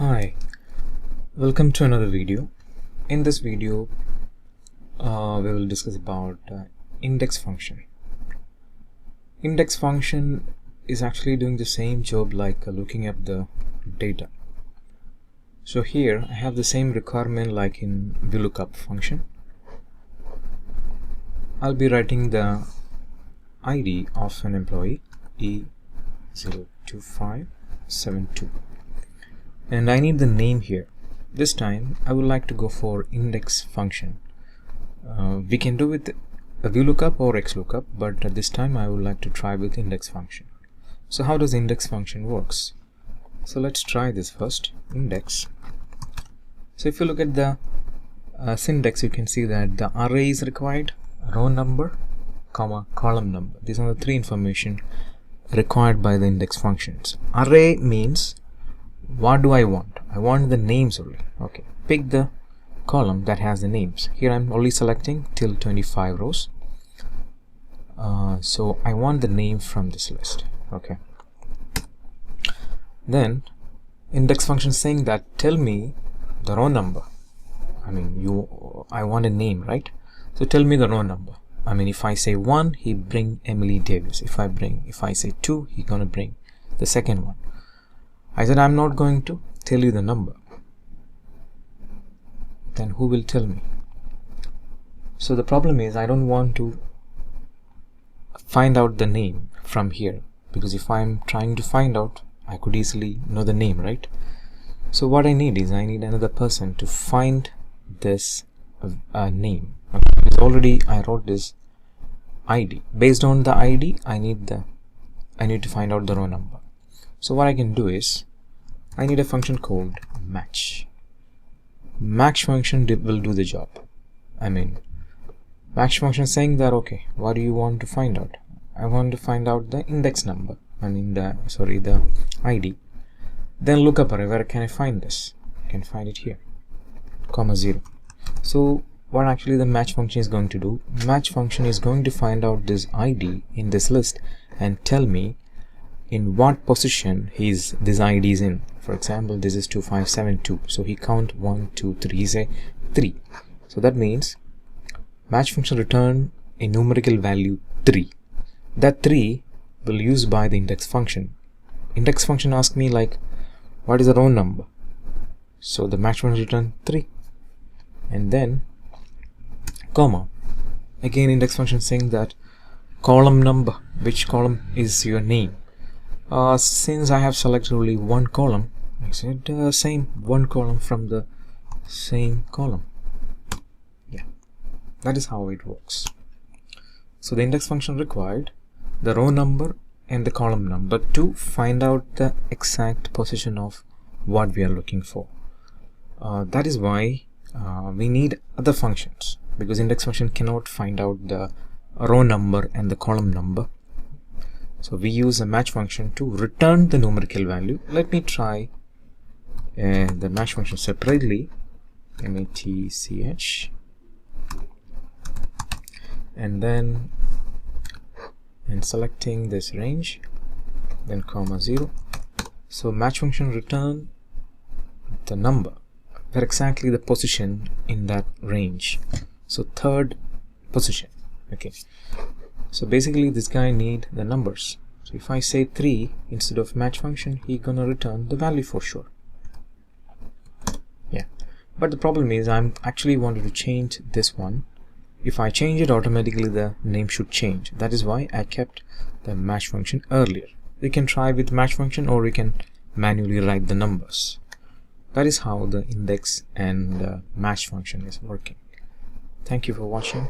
Hi, welcome to another video. In this video we will discuss about index function. Index function is actually doing the same job like looking up the data. So here I have the same requirement like in VLOOKUP function. I'll be writing the ID of an employee E02572, and I need the name here. This time I would like to go for index function. We can do with a VLOOKUP or XLOOKUP, but at this time I would like to try with index function. So how does index function works? So let's try this first. Index. So if you look at the syntax, you can see that the array is required, row number, comma, column number. These are the three information required by the index functions. Array means what do I want? I want the names only. Okay, pick the column that has the names. Here I'm only selecting till 25 rows. So I want the name from this list. Okay. Then index function saying that tell me the row number. I want a name, right? So tell me the row number. If I say 1, he bring Emily Davis. If I say 2, he gonna bring the second one. I said I'm not going to tell you the number. Then who will tell me? So the problem is I don't want to find out the name from here, because if I'm trying to find out, I could easily know the name, right? So what I need is I need another person to find this name. Okay. Because already I wrote this ID. Based on the ID, I need to find out the row number. So what I can do is I need a function called match. Match function will do the job. Match function saying that okay, what do you want to find out? I want to find out the index number. The ID. Then lookup array. Where can I find this? I can find it here, comma 0. So what actually the match function is going to do? Match function is going to find out this ID in this list and tell me in what position this ID is in. For example, this is 2572, so he count 1 2 3, he say 3. So that means match function return a numerical value 3. That 3 will use by the index function. Index function ask me like what is the row number, so the match function return 3, and then comma, again index function saying that column number, which column is your name. Since I have selected only one column, I said same one column from the same column. Yeah, that is how it works. So the index function required the row number and the column number to find out the exact position of what we are looking for. That is why we need other functions, because index function cannot find out the row number and the column number. So we use a match function to return the numerical value. Let me try the match function separately. match, and then selecting this range, then comma 0. So match function return the number, where exactly the position in that range. So third position. Okay. So basically this guy need the numbers. So if I say 3 instead of match function, he gonna return the value for sure. Yeah. But the problem is I'm actually wanted to change this one. If I change it, automatically the name should change. That is why I kept the match function earlier. We can try with match function, or we can manually write the numbers. That is how the index and match function is working. Thank you for watching.